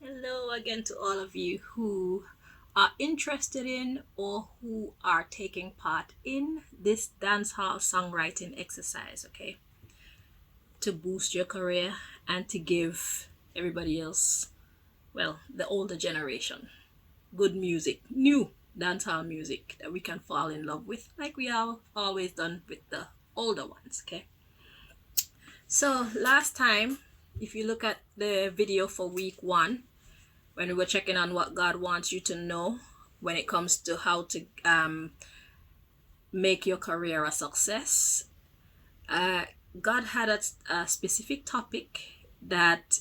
Hello again to all of you who are interested in or who are taking part in this dancehall songwriting exercise, okay? To boost your career and to give everybody else, well, the older generation, good music, new dancehall music that we can fall in love with, like we have always done with the older ones, okay? So, last time, if you look at the video for week one, when we were checking on what God wants you to know when it comes to how to make your career a success. Uh, God had a specific topic that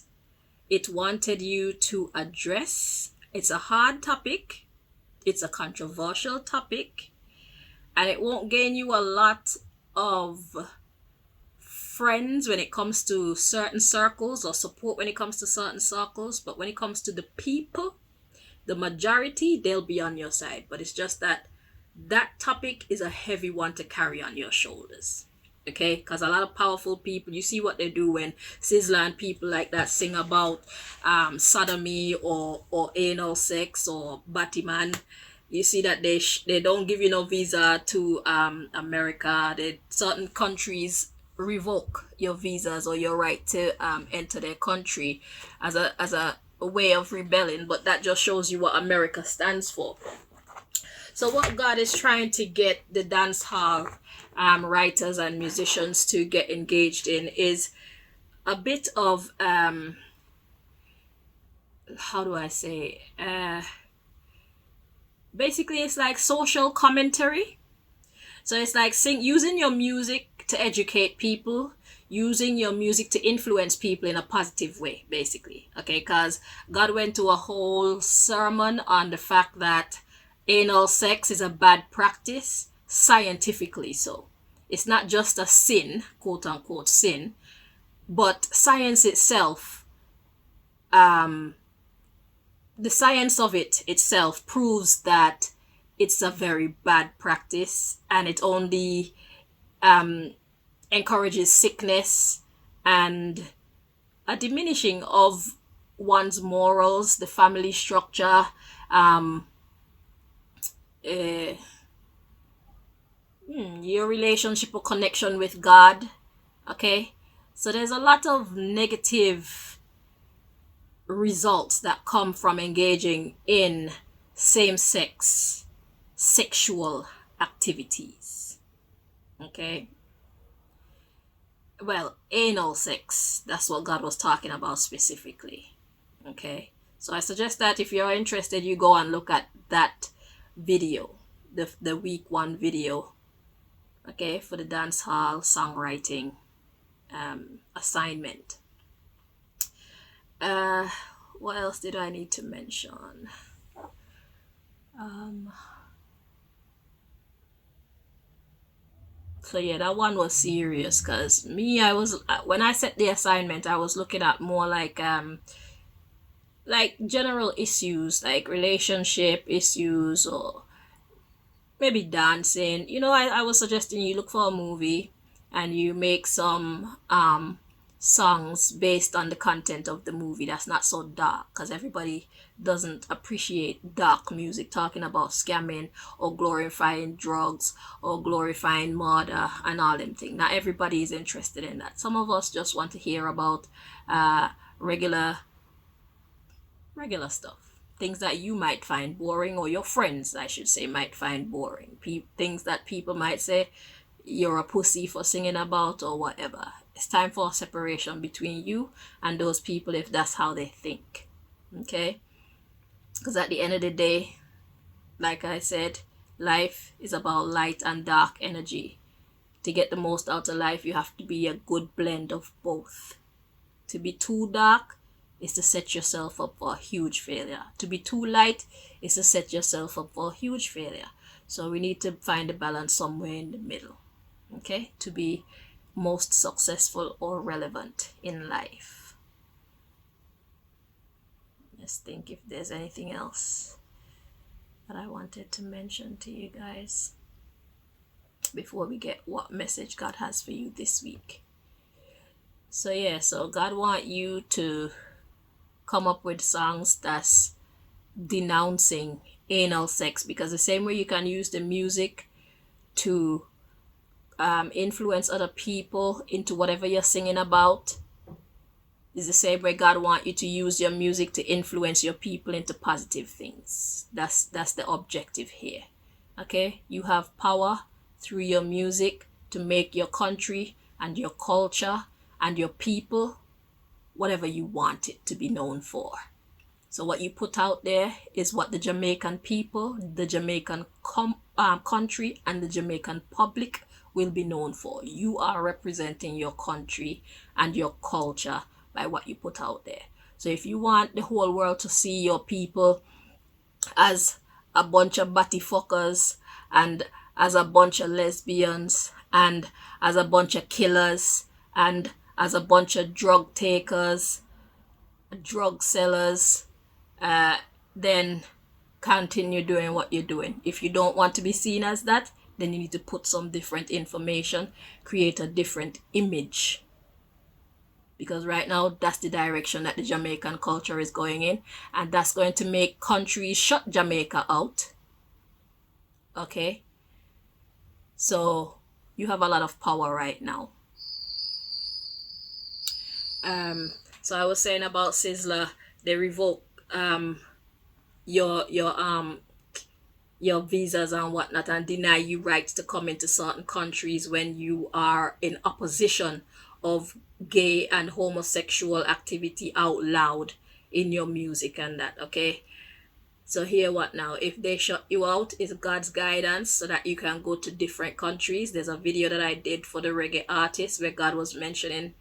it wanted you to address. It's a hard topic, it's a controversial topic, and it won't gain you a lot of friends when it comes to certain circles or support when it comes to certain circles, but when it comes to the people, the majority, they'll be on your side. But it's just that that topic is a heavy one to carry on your shoulders. Okay, because a lot of powerful people, you see what they do when Sizzla and people like that sing about sodomy or anal sex or Batman. You see that they don't give you no visa to America. They certain countries revoke your visas or your right to enter their country as a way of rebelling. But that just shows you what America stands for. So what God is trying to get the dance hall writers and musicians to get engaged in is a bit of how do I say basically it's like social commentary. So it's like using your music to educate people, using your music to influence people in a positive way, basically. Okay, because God went to a whole sermon on the fact that anal sex is a bad practice, scientifically so. It's not just a sin, quote unquote sin, but science itself, the science of it itself proves that it's a very bad practice and it only encourages sickness and a diminishing of one's morals, the family structure, uh, your relationship or connection with God. Okay, so there's a lot of negative results that come from engaging in same sex sexual activities. Okay, well, anal sex, that's what God was talking about specifically. Okay, so I suggest that if you're interested, you go and look at that video, the week one video, okay, for the dance hall songwriting assignment. uh what else did I need to mention? So yeah, that one was serious because me, I was when I set the assignment, I was looking at more like general issues like relationship issues or maybe dancing. I was suggesting you look for a movie and you make some songs based on the content of the movie that's not so dark, because everybody doesn't appreciate dark music talking about scamming or glorifying drugs or glorifying murder and all them things. Not everybody is interested in that. Some of us just want to hear about regular regular stuff, things that you might find boring, or your friends, I should say, might find boring. Things that people might say you're a pussy for singing about or whatever. It's time for a separation between you and those people if that's how they think. Okay? Because at the end of the day, like I said, life is about light and dark energy. To get the most out of life, you have to be a good blend of both. To be too dark is to set yourself up for a huge failure. To be too light is to set yourself up for a huge failure. So we need to find a balance somewhere in the middle, okay, to be most successful or relevant in life. Let's think if there's anything else that I wanted to mention to you guys before we get what message God has for you this week. So yeah, so God want you to come up with songs that's denouncing anal sex, because the same way you can use the music to influence other people into whatever you're singing about, is the same way God wants you to use your music to influence your people into positive things. That's the objective here. Okay? You have power through your music to make your country and your culture and your people whatever you want it to be known for. So what you put out there is what the Jamaican people, the Jamaican country, and the Jamaican public will be known for. You are representing your country and your culture by what you put out there. So if you want the whole world to see your people as a bunch of batty fuckers, and as a bunch of lesbians, and as a bunch of killers, and as a bunch of drug takers, drug sellers, then continue doing what you're doing. If you don't want to be seen as that, then you need to put some different information, create a different image. Because right now, that's the direction that the Jamaican culture is going in. And that's going to make countries shut Jamaica out. Okay? So, you have a lot of power right now. So I was saying about Sizzler, they revoke your visas and whatnot, and deny you rights to come into certain countries when you are in opposition of gay and homosexual activity out loud in your music and that. Okay, so here what now, if they shut you out, it's God's guidance so that you can go to different countries. There's a video that I did for the reggae artists where God was mentioning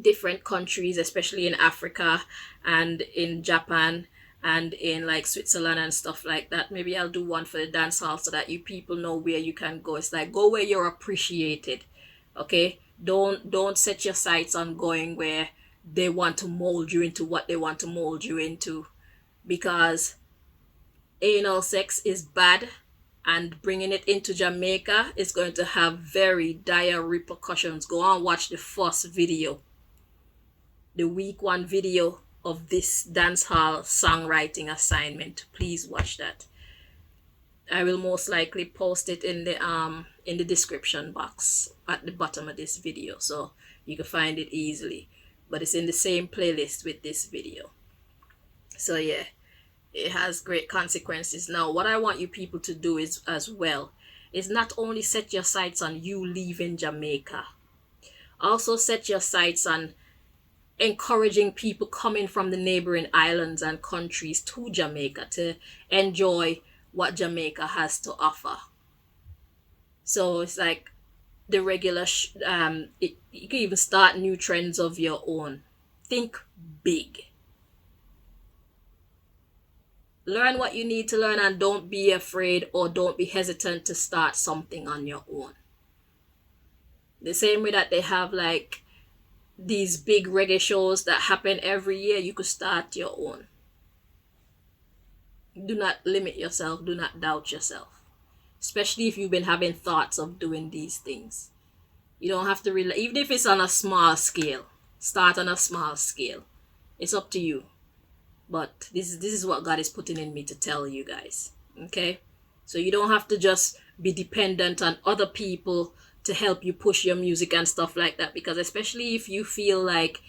different countries, especially in Africa and in Japan and in like Switzerland and stuff like that. Maybe I'll do one for the dance hall so that you people know where you can go. It's like, go where you're appreciated. Okay, don't set your sights on going where they want to mold you into what they want to mold you into, because anal sex is bad, and bringing it into Jamaica is going to have very dire repercussions. Go on, watch the first video, the week 1 video of this dancehall songwriting assignment. Please watch that. I will most likely post it in the description box at the bottom of this video, so you can find it easily. But it's in the same playlist with this video. So yeah, it has great consequences. Now, what I want you people to do is as well is not only set your sights on you leaving Jamaica, also set your sights on encouraging people coming from the neighboring islands and countries to Jamaica to enjoy what Jamaica has to offer. So it's like the regular you can even start new trends of your own. Think big. Learn what you need to learn, and don't be afraid or don't be hesitant to start something on your own. The same way that they have like these big reggae shows that happen every year, you could start your own. Do not limit yourself. Do not doubt yourself. Especially if you've been having thoughts of doing these things. You don't have to even if it's on a small scale. Start on a small scale. It's up to you. But this is what God is putting in me to tell you guys. Okay? So you don't have to just be dependent on other people to help you push your music and stuff like that, because especially if you feel like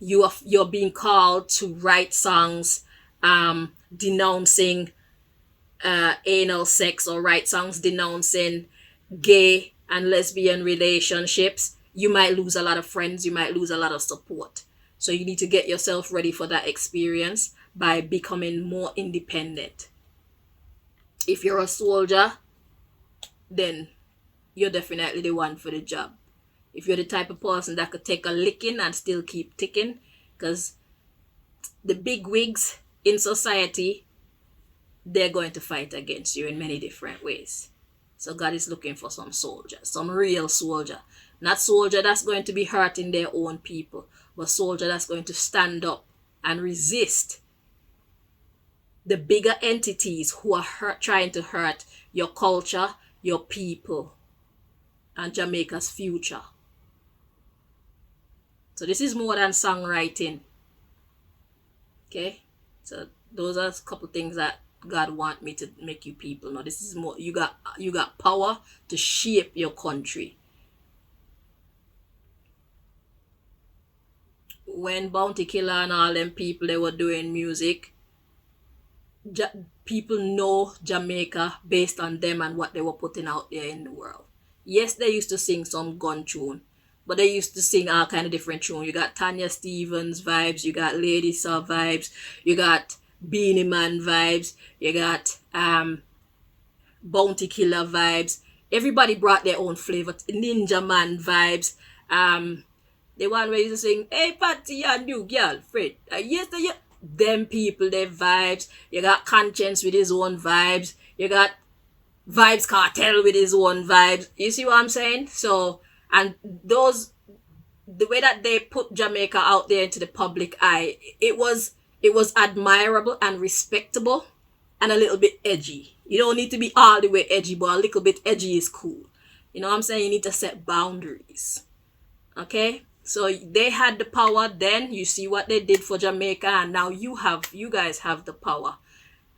you're being called to write songs denouncing anal sex, or write songs denouncing gay and lesbian relationships, you might lose a lot of friends, you might lose a lot of support. So you need to get yourself ready for that experience by becoming more independent. If you're a soldier, then you're definitely the one for the job. If you're the type of person that could take a licking and still keep ticking, because the big wigs in society, they're going to fight against you in many different ways. So God is looking for some soldiers, some real soldier. Not soldier that's going to be hurting their own people, but soldier that's going to stand up and resist the bigger entities who are trying to hurt your culture, your people, and Jamaica's future. So this is more than songwriting. Okay, so those are a couple things that God want me to make you people know. This is more, you got power to shape your country. When Bounty Killer and all them people they were doing music, people know Jamaica based on them and what they were putting out there in the world. Yes, they used to sing some gun tune, but they used to sing all kind of different tune. You got Tanya Stevens vibes, you got Lady Saw vibes, you got Beanie Man vibes, you got Bounty Killer vibes. Everybody brought their own flavor. Ninja Man vibes. The one where you used to sing, "Hey Patty and you girlfriend." Yes, them people, their vibes. You got Conscience with his own vibes. You got Vibes Cartel with his own vibes. You see what I'm saying? So, and those, the way that they put Jamaica out there into the public eye, it was admirable and respectable and a little bit edgy. You don't need to be all the way edgy, but a little bit edgy is cool. You know what I'm saying? You need to set boundaries. Okay? So they had the power then. You see what they did for Jamaica, and now you guys have the power.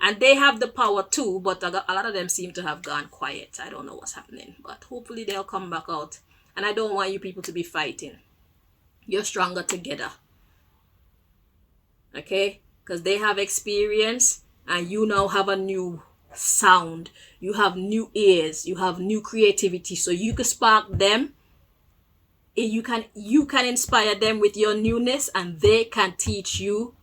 And they have the power too, but a lot of them seem to have gone quiet. I don't know what's happening, but hopefully they'll come back out. And I don't want you people to be fighting. You're stronger together. Okay? Because they have experience and you now have a new sound. You have new ears. You have new creativity. So you can spark them. You can inspire them with your newness, and they can teach you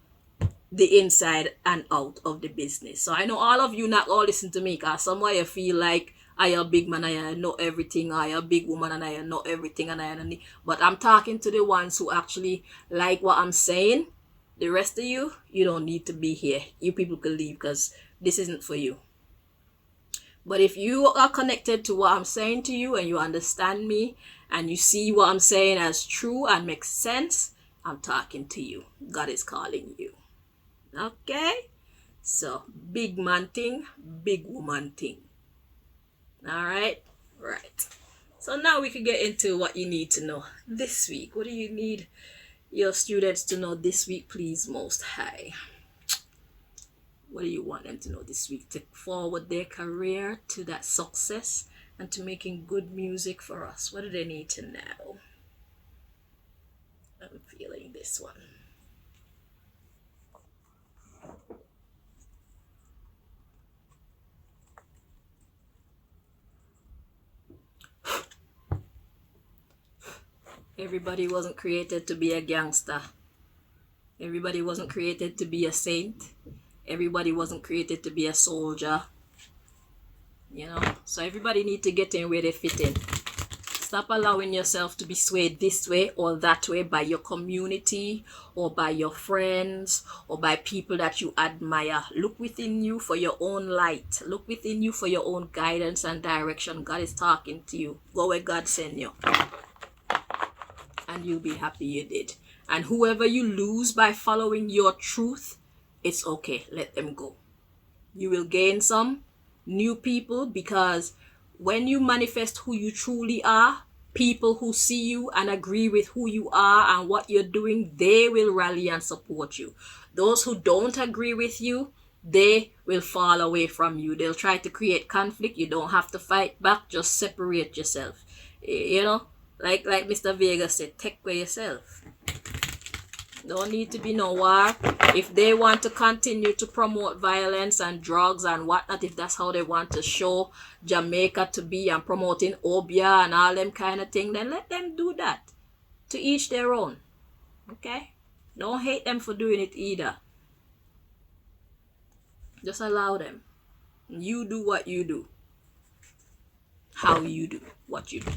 the inside and out of the business. So I know all of you not all listen to me, because somewhere you feel like I am a big man and I know everything, or I am a big woman and I know everything, and I know. But I'm talking to the ones who actually like what I'm saying. The rest of you, you don't need to be here. You people can leave, because this isn't for you. But if you are connected to what I'm saying to you and you understand me and you see what I'm saying as true and makes sense, I'm talking to you. God is calling you. Okay? So, big man thing, big woman thing. Alright? Right. So now we can get into what you need to know this week. What do you need your students to know this week, please, Most High? What do you want them to know this week to forward their career to that success and to making good music for us? What do they need to know? I'm feeling this one. Everybody wasn't created to be a gangster. Everybody wasn't created to be a saint. Everybody wasn't created to be a soldier. You know? So everybody need to get in where they fit in. Stop allowing yourself to be swayed this way or that way by your community or by your friends or by people that you admire. Look within you for your own light. Look within you for your own guidance and direction. God is talking to you. Go where God sent you. And you'll be happy you did. And whoever you lose by following your truth, it's okay. Let them go. You will gain some new people, because when you manifest who you truly are, people who see you and agree with who you are and what you're doing, they will rally and support you. Those who don't agree with you, they will fall away from you. They'll try to create conflict. You don't have to fight back. Just separate yourself. You know, like Mr. Vega said, take care yourself. Don't need to be no war. If they want to continue to promote violence and drugs and whatnot, if that's how they want to show Jamaica to be and promoting Obia and all them kind of thing, then let them do that. To each their own. Okay? Don't hate them for doing it either. Just allow them. You do what you do. How you do what you do.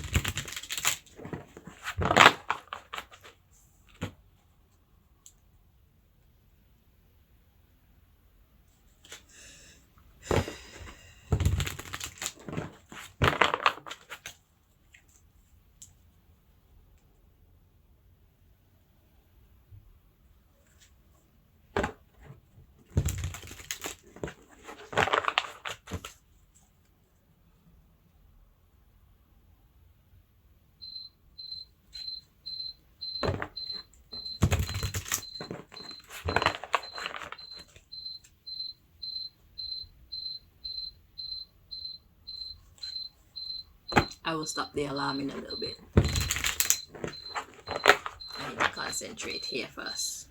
I will stop the alarm in a little bit. I need to concentrate here first.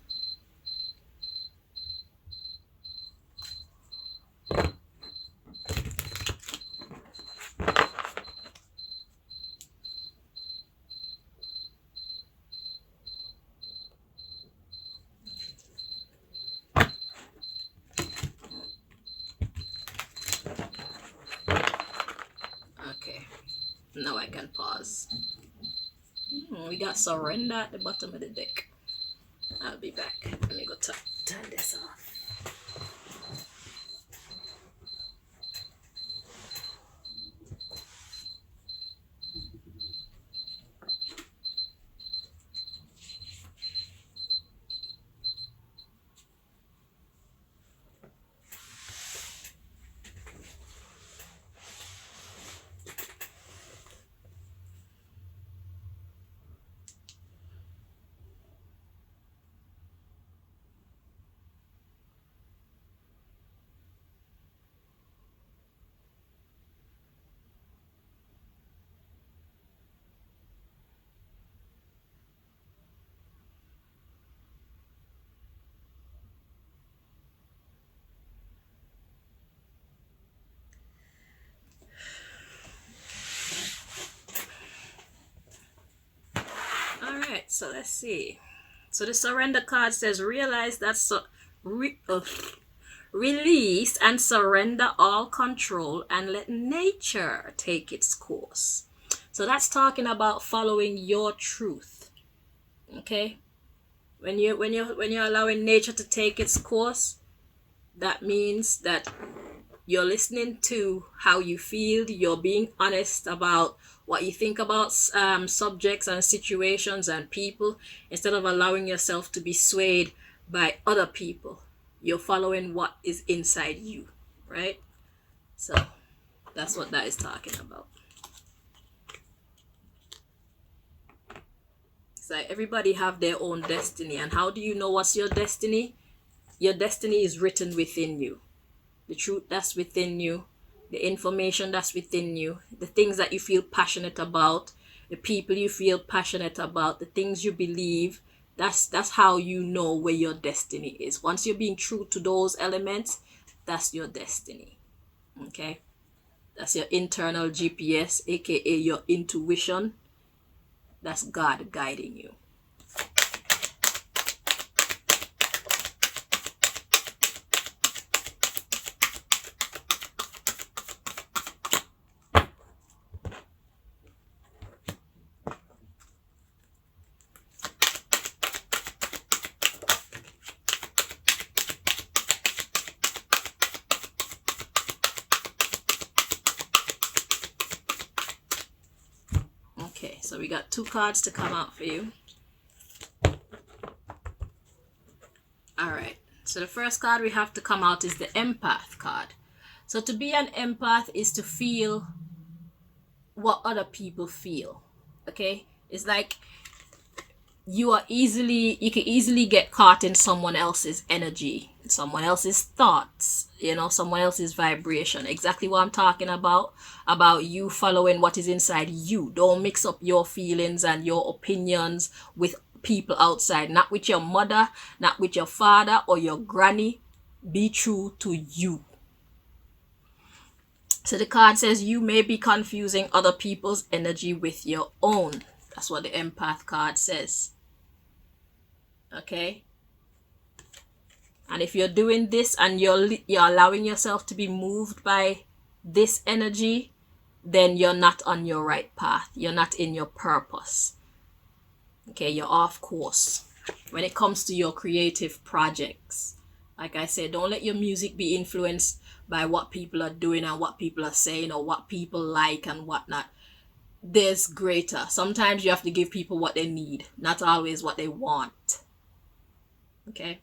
Okay, now I can pause. We got surrender at the bottom of the deck. I'll be back. Let me go turn this off. Alright, so let's see. So the surrender card says realize that release and surrender all control and let nature take its course. So that's talking about following your truth. Okay? When you're allowing nature to take its course, that means that you're listening to how you feel, you're being honest about what you think about subjects and situations and people, instead of allowing yourself to be swayed by other people. You're following what is inside you, right? So that's what that is talking about. It's like everybody have their own destiny. And how do you know what's your destiny? Your destiny is written within you. The truth that's within you, the information that's within you, the things that you feel passionate about, the people you feel passionate about, the things you believe. That's how you know where your destiny is. Once you're being true to those elements, that's your destiny. Okay? That's your internal GPS, aka your intuition. That's God guiding you. Okay, so we got 2 cards to come out for you. Alright, so the first card we have to come out is the empath card. So to be an empath is to feel what other people feel. Okay? It's like you can easily get caught in someone else's energy, someone else's thoughts, someone else's vibration. Exactly what I'm talking about you following what is inside you. Don't mix up your feelings and your opinions with people outside. Not with your mother, not with your father or your granny. Be true to you. So the card says you may be confusing other people's energy with your own. That's what the empath card says. Okay? And if you're doing this and you're allowing yourself to be moved by this energy, then you're not on your right path. You're not in your purpose. Okay, you're off course when it comes to your creative projects. Like I said, don't let your music be influenced by what people are doing and what people are saying or what people like and whatnot. There's greater. Sometimes you have to give people what they need, not always what they want. Okay?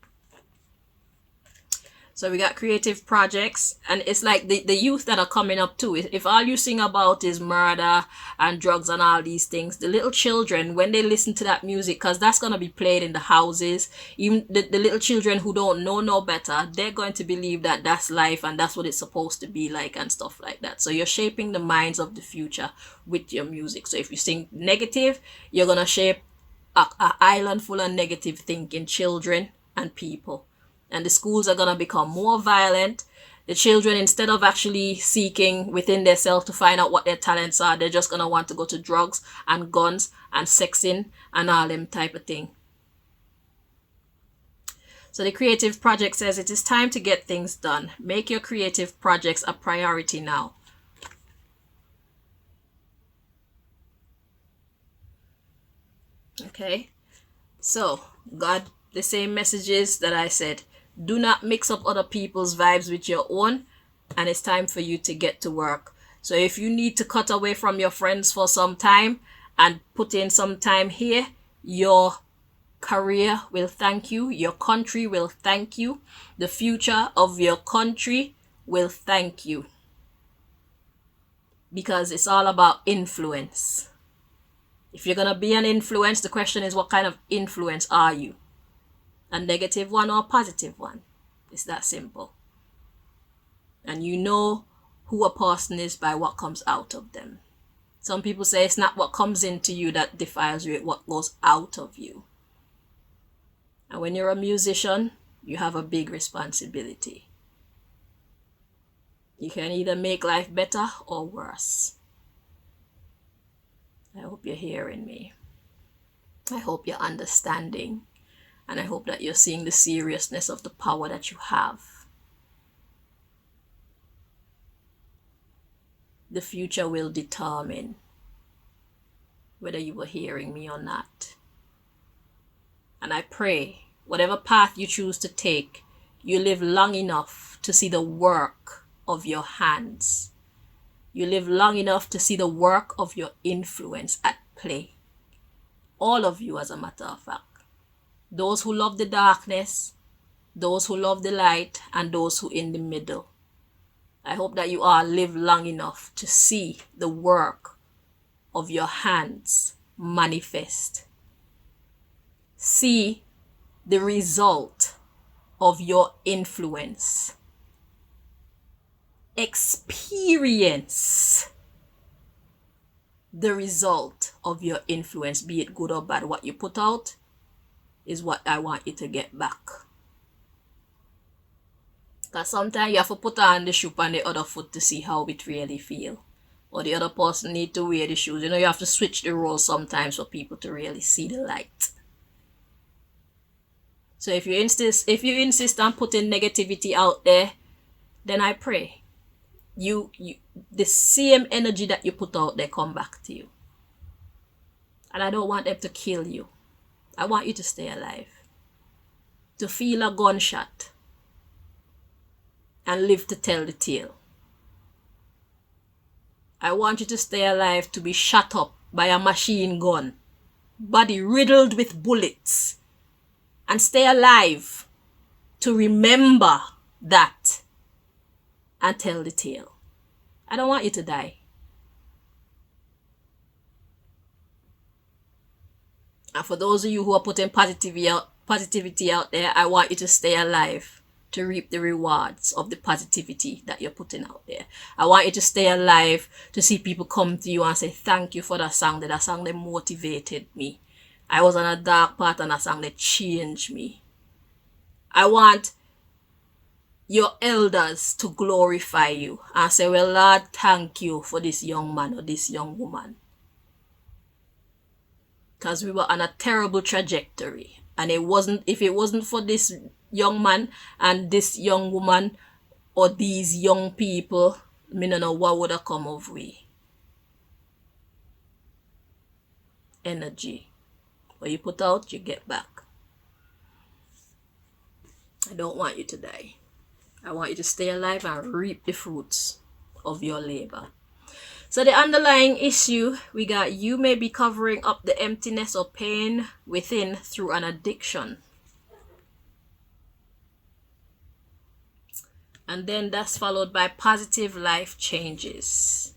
So we got creative projects, and it's like the youth that are coming up too. If all you sing about is murder and drugs and all these things, the little children, when they listen to that music, because that's going to be played in the houses, even the little children who don't know no better, they're going to believe that that's life and that's what it's supposed to be like and stuff like that. So you're shaping the minds of the future with your music. So if you sing negative, you're going to shape a island full of negative thinking children and people. And the schools are going to become more violent. The children, instead of actually seeking within themselves to find out what their talents are, they're just going to want to go to drugs and guns and sexing and all them type of thing. So the creative project says it is time to get things done. Make your creative projects a priority now. Okay. So, God, the same messages that I said. Do not mix up other people's vibes with your own, and it's time for you to get to work. So if you need to cut away from your friends for some time and put in some time here, your career will thank you, your country will thank you, the future of your country will thank you. Because it's all about influence. If you're going to be an influence, the question is, what kind of influence are you? A negative one or a positive one? It's that simple. And you know who a person is by what comes out of them. Some people say it's not what comes into you that defiles you, it's what goes out of you. And when you're a musician, you have a big responsibility. You can either make life better or worse. I hope you're hearing me. I hope you're understanding. And I hope that you're seeing the seriousness of the power that you have. The future will determine whether you were hearing me or not. And I pray, whatever path you choose to take, you live long enough to see the work of your hands. You live long enough to see the work of your influence at play. All of you, as a matter of fact. Those who love the darkness, those who love the light, and those who in the middle. I hope that you all live long enough to see the work of your hands manifest. See the result of your influence. Experience the result of your influence, be it good or bad. What you put out is what I want you to get back. Because sometimes you have to put on the shoe on the other foot to see how it really feel. Or the other person need to wear the shoes. You know, you have to switch the roles sometimes for people to really see the light. So if you insist on putting negativity out there, then I pray you the same energy that you put out there come back to you. And I don't want them to kill you. I want you to stay alive. To feel a gunshot. And live to tell the tale. I want you to stay alive to be shot up by a machine gun. Body riddled with bullets. And stay alive to remember that. And tell the tale. I don't want you to die. And for those of you who are putting positivity out there, I want you to stay alive to reap the rewards of the positivity that you're putting out there. I want you to stay alive to see people come to you and say, thank you for that song. That song that motivated me. I was on a dark path and that song that changed me. I want your elders to glorify you and say, well, Lord, thank you for this young man or this young woman. Because we were on a terrible trajectory. And if it wasn't for this young man and this young woman or these young people, I don't know what would have come of we. Energy. What you put out, you get back. I don't want you to die. I want you to stay alive and reap the fruits of your labor. So the underlying issue, we got you may be covering up the emptiness or pain within through an addiction. And then that's followed by positive life changes.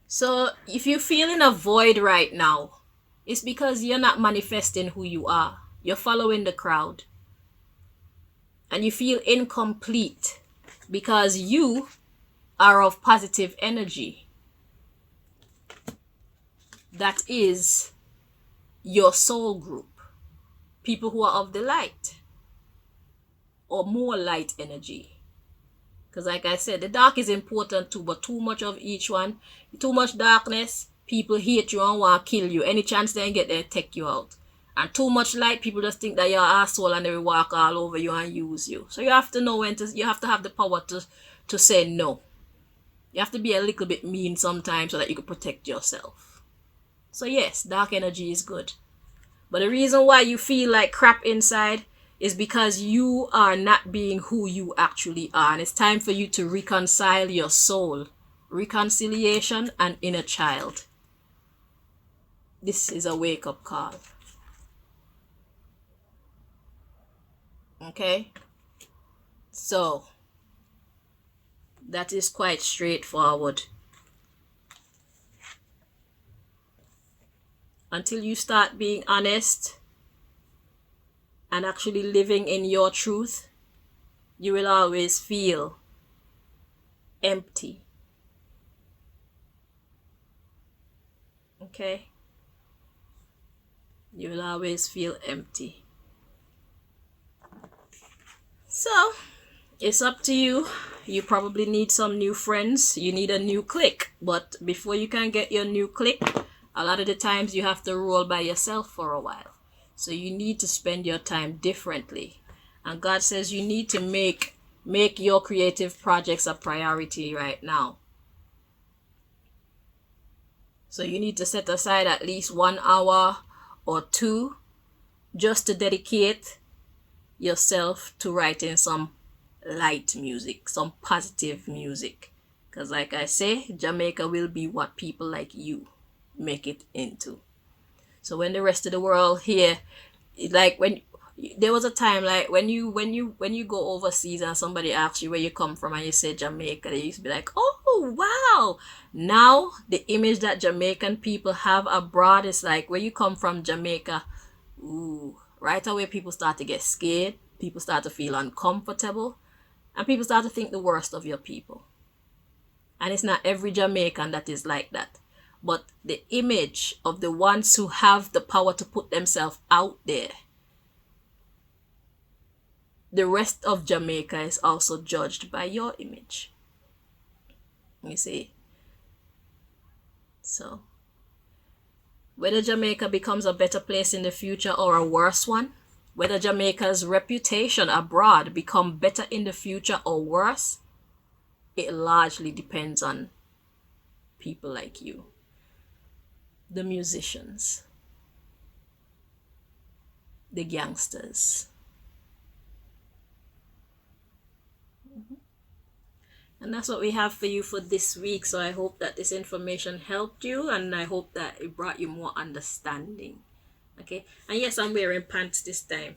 So if you're feeling a void right now, it's because you're not manifesting who you are. You're following the crowd. And you feel incomplete because you are of positive energy. That is your soul group. People who are of the light or more light energy. Because like I said, the dark is important too, but too much of each one, too much darkness, people hate you and want to kill you. Any chance they get there, take you out. And too much light, people just think that you're an asshole and they will walk all over you and use you. So you have to know when to, you have to have the power to say no. You have to be a little bit mean sometimes so that you can protect yourself. So yes, dark energy is good. But the reason why you feel like crap inside is because you are not being who you actually are. And it's time for you to reconcile your soul. Reconciliation and inner child. This is a wake-up call. Okay? So, that is quite straightforward. Until you start being honest and actually living in your truth, you will always feel empty. Okay? You will always feel empty. So, it's up to you. You probably need some new friends. You need a new clique. But before you can get your new clique, a lot of the times you have to roll by yourself for a while. So you need to spend your time differently. And God says you need to make your creative projects a priority right now. So you need to set aside at least 1 hour or 2 just to dedicate yourself to writing some light music, some positive music. Because like I say, Jamaica will be what people like you make it into. So when the rest of the world here, like when there was a time like when you go overseas and somebody asks you where you come from and you say Jamaica, they used to be like, oh wow. Now the image that Jamaican people have abroad is like, where you come from, Jamaica, ooh, right away people start to get scared, people start to feel uncomfortable, and people start to think the worst of your people. And it's not every Jamaican that is like that. But the image of the ones who have the power to put themselves out there, the rest of Jamaica is also judged by your image. You see? So, whether Jamaica becomes a better place in the future or a worse one, whether Jamaica's reputation abroad become better in the future or worse, it largely depends on people like you, the musicians, the gangsters. And that's what we have for you for this week. So I hope that this information helped you, and I hope that it brought you more understanding. Okay? And yes, I'm wearing pants this time.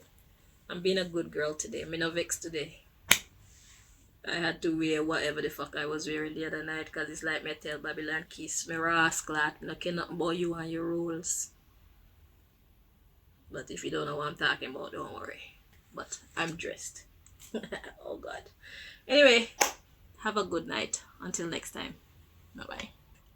I'm being a good girl today. I'm in a vex today. I had to wear whatever the fuck I was wearing the other night because it's like me tell Babylon kiss me rascal, no care nothing about you and your rules. But if you don't know what I'm talking about, don't worry. But I'm dressed. Oh God. Anyway, have a good night. Until next time. Bye bye.